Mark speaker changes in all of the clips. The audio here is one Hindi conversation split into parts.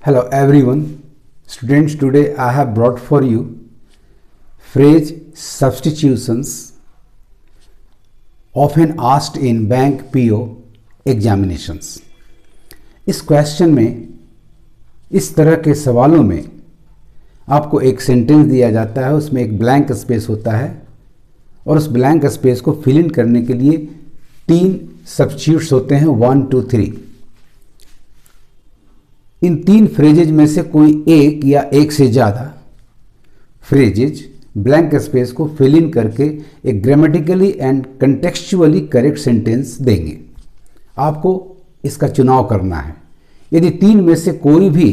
Speaker 1: Hello everyone, students. Today I have brought for you phrase substitutions often asked in bank PO examinations. इस क्वेश्चन में, इस तरह के सवालों में आपको एक सेंटेंस दिया जाता है, उसमें एक ब्लैंक स्पेस होता है और उस ब्लैंक स्पेस को फिल इन करने के लिए 3 सब्स्टिट्यूट्स होते हैं 1, 2, 3। इन 3 फ्रेजेज में से कोई एक या एक से ज़्यादा फ्रेजेज ब्लैंक स्पेस को फिल इन करके एक grammatically and contextually correct sentence देंगे। आपको इसका चुनाव करना है। यदि 3 में से कोई भी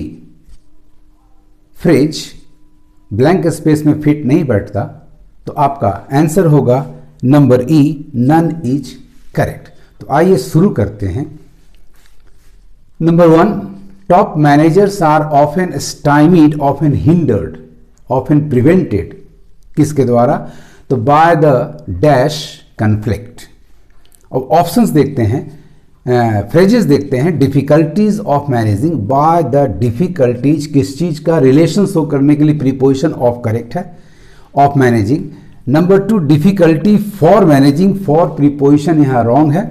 Speaker 1: फ्रेज ब्लैंक स्पेस में फिट नहीं बैठता तो आपका आंसर होगा number E, none is correct. तो आइए शुरू करते हैं। Number 1, top managers are often stymied, often hindered, often prevented किसके द्वारा? तो by the dash conflict। अब ऑप्शंस देखते हैं, फ्रेजेस देखते हैं। Difficulties of managing, by the difficulties किस चीज का रिलेशन शो करने के लिए प्रीपोजिशन ऑफ करेक्ट है, of managing. Number 2, difficulty for managing, for preposition यहाँ रॉन्ग है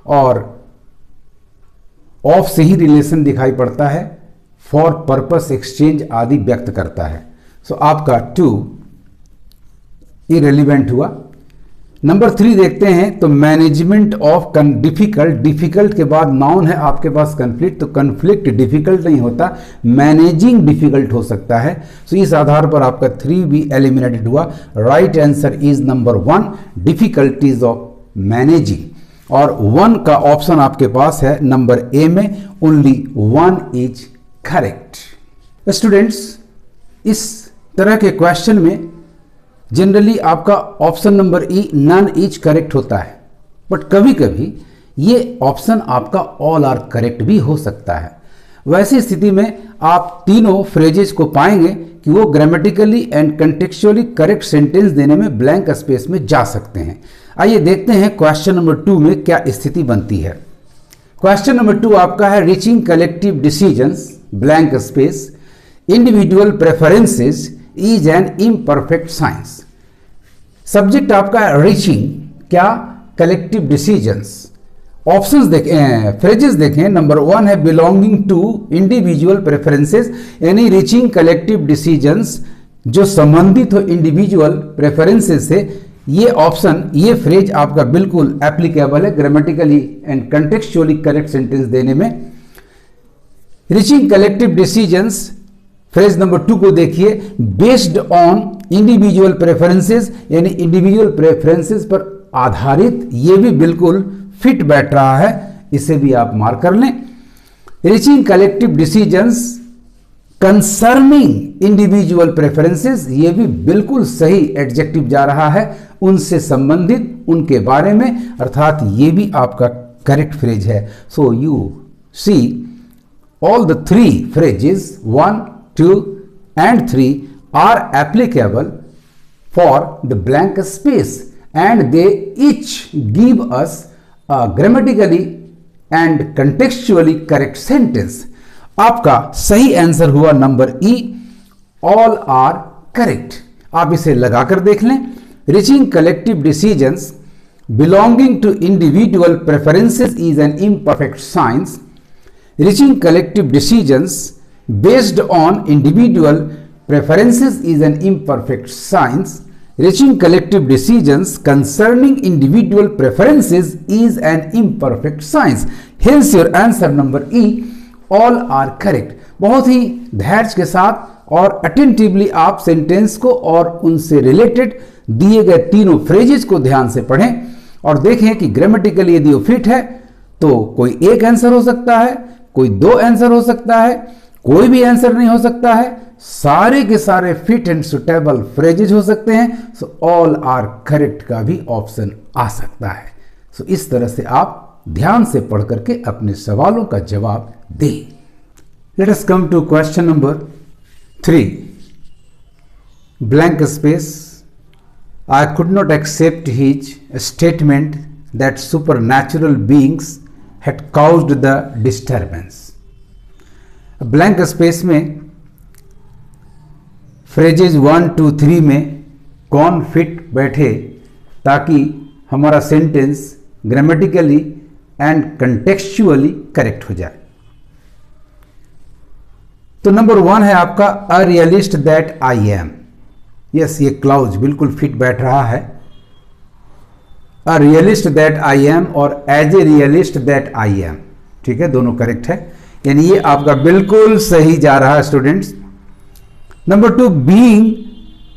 Speaker 1: और ऑफ से ही रिलेशन दिखाई पड़ता है, फॉर पर्पस एक्सचेंज आदि व्यक्त करता है। सो आपका 2 इरेलीवेंट हुआ। नंबर 3 देखते हैं तो मैनेजमेंट ऑफ डिफिकल्ट, डिफिकल्ट के बाद नाउन है आपके पास कन्फ्लिक्ट, तो कन्फ्लिक्ट डिफिकल्ट नहीं होता, मैनेजिंग डिफिकल्ट हो सकता है। सो इस आधार पर आपका 3 भी एलिमिनेटेड हुआ। Right answer is number 1, difficulties of managing. और 1 का ऑप्शन आपके पास है नंबर ए में, ओनली 1 इज करेक्ट। स्टूडेंट्स, इस तरह के क्वेश्चन में जनरली आपका option number E, none is correct होता है, बट कभी कभी ये ऑप्शन आपका ऑल आर करेक्ट भी हो सकता है। वैसी स्थिति में आप तीनों फ्रेजेस को पाएंगे कि वो grammatically and contextually correct sentence देने में ब्लैंक स्पेस में जा सकते हैं। आइए देखते हैं क्वेश्चन नंबर 2 में क्या स्थिति बनती है। क्वेश्चन नंबर 2 आपका है reaching collective decisions, blank space, individual preferences is an imperfect science. Subject आपका है रीचिंग, क्या? Collective decisions. ऑप्शंस देखें, फ्रेजेस देखें। नंबर 1 है बिलोंगिंग टू इंडिविजुअल प्रेफरेंसेस, यानी रीचिंग कलेक्टिव डिसीजंस जो संबंधित हो इंडिविजुअल प्रेफरेंसेस से। ये ऑप्शन, ये फ्रेज आपका बिल्कुल एप्लीकेबल है grammatically and contextually correct sentence देने में। Reaching collective decisions, phrase number 2 को देखिए, बेस्ड ऑन इंडिविजुअल प्रेफरेंसेस, यानी इंडिविजुअल प्रेफरेंसेस पर आधारित, ये भी बिल्कुल फिट बैठ रहा है, इसे भी आप मार्क कर लें। Reaching collective decisions concerning individual preferences, ये भी बिल्कुल सही एडजेक्टिव जा रहा है, उनसे संबंधित, उनके बारे में, अर्थात ये भी आपका करेक्ट फ्रेज है। So you see all the 3 phrases 1, 2 and 3 are applicable for the blank space and they each give us a grammatically and contextually correct sentence। आपका सही आंसर हुआ number E, all are correct. आप इसे लगाकर देख लें। Reaching collective decisions belonging to individual preferences is an imperfect science. Reaching collective decisions based on individual preferences is an imperfect science. Reaching collective decisions concerning individual preferences is an imperfect science. Hence your answer number E, all are correct। बहुत ही धैर्य के साथ और अटेंटिवली आप सेंटेंस को और उनसे रिलेटेड दिए गए तीनों फ्रेजेस को ध्यान से पढ़ें और देखें कि ग्रामेटिकली यदि वो फिट है तो कोई एक आंसर हो सकता है, कोई 2 आंसर हो सकता है, कोई भी आंसर नहीं हो सकता है, सारे के सारे फिट एंड सुटेबल फ्रेजेज हो सकते हैं। सो ऑल आर करेक्ट का भी ऑप्शन आ सकता है। सो इस तरह से आप ध्यान से पढ़ करके अपने सवालों का जवाब दें। Let us come to question number 3, blank space. I could not accept his statement that supernatural beings had caused the disturbance। Blank space में फ्रेजेज 1 2 3 में कौन फिट बैठे ताकि हमारा sentence grammatically and contextually correct हो जाए। तो नंबर 1 है आपका a realist that I am. Yes, ये क्लाउज बिल्कुल फिट बैठ रहा है। A realist that I am और as a realist that I am, ठीक है, दोनों करेक्ट है, यानी ये आपका बिल्कुल सही जा रहा है students. Number 2 being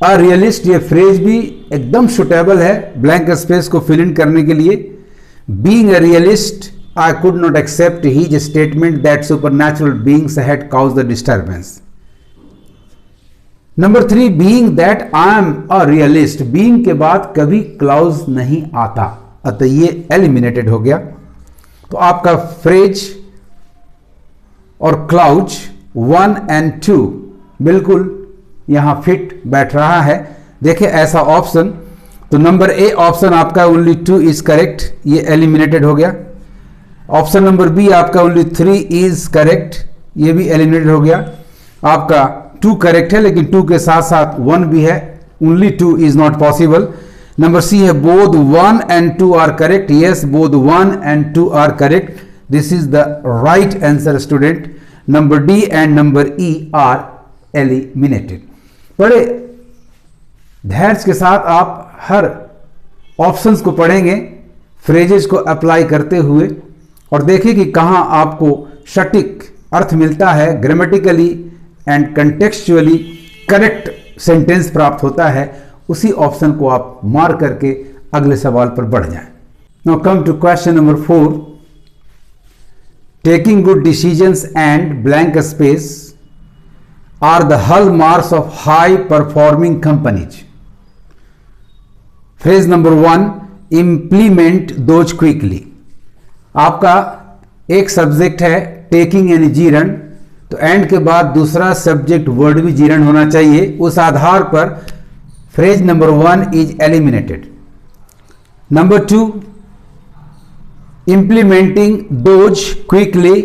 Speaker 1: a realist, ये फ्रेज भी एकदम सुटेबल है ब्लैंक स्पेस को फिल इन करने के लिए। Being a realist I could not accept his statement that supernatural beings had caused the disturbance. Number 3 being that I am a realist, being के बाद कभी क्लाउज नहीं आता, अतः ये एलिमिनेटेड हो गया। तो आपका फ्रेज और क्लाउज 1 and 2 बिल्कुल यहां फिट बैठ रहा है। देखिए ऐसा ऑप्शन, तो नंबर ए ऑप्शन आपका ओनली 2 इज करेक्ट, ये एलिमिनेटेड हो गया। ऑप्शन नंबर बी आपका ओनली 3 इज करेक्ट, ये भी एलिमिनेटेड हो गया। आपका 2 करेक्ट है लेकिन 2 के साथ साथ 1 भी है, only 2 is not possible. Number C है both 1 and 2 are correct. Yes, both 1 and 2 are correct, this is the right answer student. Number D and number E are eliminated. बड़े धैर्य के साथ आप हर ऑप्शंस को पढ़ेंगे फ्रेजेस को अप्लाई करते हुए और देखिए कि कहां आपको सटीक अर्थ मिलता है, grammatically and contextually correct sentence प्राप्त होता है, उसी ऑप्शन को आप मार्क करके अगले सवाल पर बढ़ जाएं। Now come to question number 4। Taking good decisions and blank space are the hallmarks of high performing companies. Phrase number 1 implement those quickly. आपका एक सब्जेक्ट है टेकिंग यानी जीरण, तो एंड के बाद दूसरा सब्जेक्ट वर्ड भी जीरण होना चाहिए, उस आधार पर phrase number 1 is eliminated. Number 2 implementing those quickly,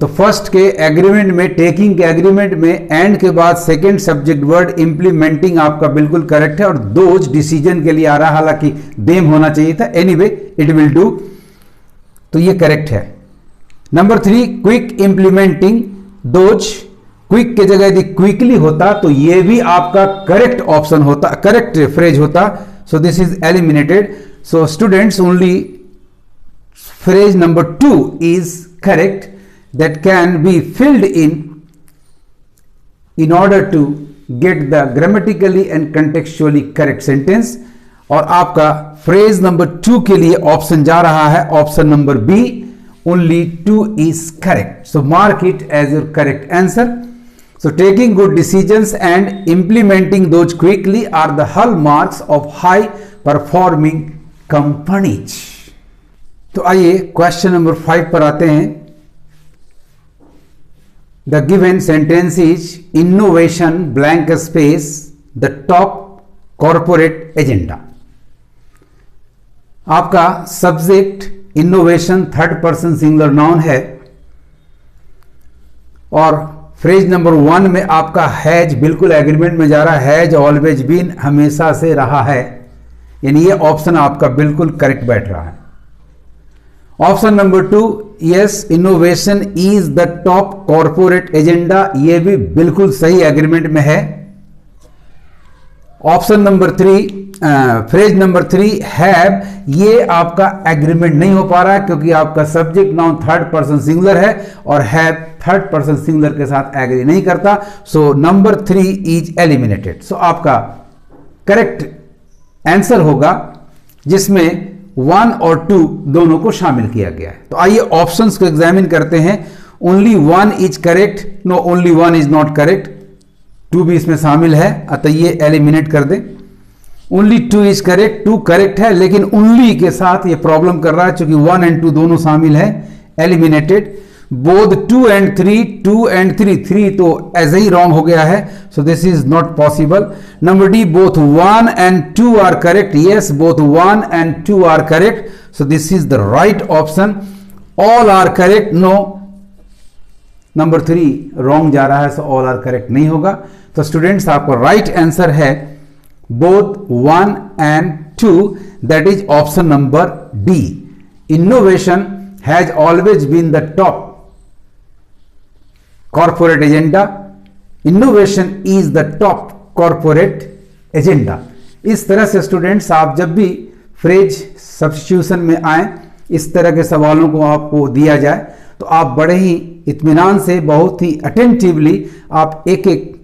Speaker 1: तो फर्स्ट के एग्रीमेंट में, टेकिंग के एग्रीमेंट में एंड के बाद सेकेंड सब्जेक्ट वर्ड इंप्लीमेंटिंग आपका बिल्कुल करेक्ट है और दोज डिसीजन के लिए आ रहा, हालांकि देम होना चाहिए था, एनीवे इट विल डू, तो ये करेक्ट है। Number 3 quick implementing those, quick के जगह यदि क्विकली होता तो ये भी आपका करेक्ट ऑप्शन होता, करेक्ट फ्रेज होता, सो this is eliminated. So students only phrase number 2 is correct that can be filled in order to get the grammatically and contextually correct sentence। और आपका फ्रेज नंबर 2 के लिए ऑप्शन जा रहा है option number B, only 2 is correct, so mark it as your correct answer। So taking good decisions and implementing those quickly are the hallmarks of high performing companies। तो आइए क्वेश्चन नंबर 5 पर आते हैं। The given sentence is innovation blank space the top corporate agenda। आपका subject innovation third person singular noun है और फ्रेज नंबर 1 में आपका हैज बिल्कुल एग्रीमेंट में जा रहा है, हैज ऑलवेज बीन, हमेशा से रहा है, यानी ये ऑप्शन आपका बिल्कुल करेक्ट बैठ रहा है। Option number 2 yes innovation is the top corporate agenda, ये भी बिल्कुल सही एग्रीमेंट में है। Option number 3 phrase number 3 have, ये आपका एग्रीमेंट नहीं हो पा रहा है क्योंकि आपका subject noun third person singular है और हैव थर्ड पर्सन सिंगुलर के साथ एग्री नहीं करता, सो नंबर 3 इज एलिमिनेटेड। सो आपका करेक्ट आंसर होगा जिसमें 1 और 2 दोनों को शामिल किया गया है। तो आइए ऑप्शंस को एग्जामिन करते हैं। Only 1 is correct, no only 1 is not correct, 2 भी इसमें शामिल है, अतः ये एलिमिनेट कर दें। ओनली 2 इज करेक्ट, 2 करेक्ट है लेकिन ओनली के साथ ये प्रॉब्लम कर रहा है क्योंकि 1 और 2 दोनों शामिल है, एलिमिनेटेड। बोथ 2 और 3, 2 और 3 तो ऐसे ही रॉन्ग हो गया है, सो this is not possible. Number D both 1 और 2 आर करेक्ट, यस बोथ 1 और 2 are correct, so this is the right option. All are correct, no number 3 wrong जा रहा है, सो ऑल आर करेक्ट नहीं होगा। तो स्टूडेंट्स आपका राइट आंसर है both 1 and 2, that is option number D. Innovation has always been the top corporate agenda. Innovation is the top corporate agenda. इस तरह से स्टूडेंट्स आप जब भी फ्रेज सब्स्टिट्यूशन में आए, इस तरह के सवालों को आपको दिया जाए तो आप बड़े ही इत्मीनान से, बहुत ही अटेंटिवली आप एक एक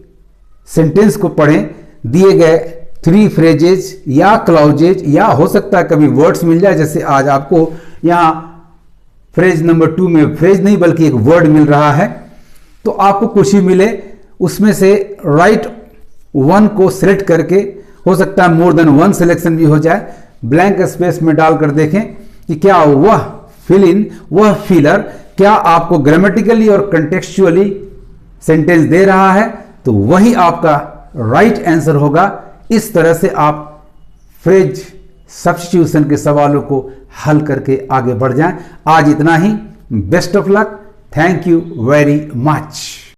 Speaker 1: सेंटेंस को पढ़ें। दिए गए 3 फ्रेजेज या क्लाउजेज या हो सकता है कभी वर्ड्स मिल जाए, जैसे आज आपको यहाँ फ्रेज नंबर 2 में फ्रेज नहीं बल्कि एक वर्ड मिल रहा है, तो आपको कुछ ही मिले उसमें से राइट वन को सिलेक्ट करके, हो सकता है मोर देन 1 सिलेक्शन भी हो जाए, ब्लैंक स्पेस में डालकर देखें कि क्या वह फिल इन, वह फिलर क्या आपको ग्रामेटिकली और कंटेक्चुअली सेंटेंस दे रहा है, तो वही आपका राइट आंसर होगा। इस तरह से आप फ्रेज सब्स्टिट्यूशन के सवालों को हल करके आगे बढ़ जाएं। आज इतना ही। Best of luck. Thank you very much.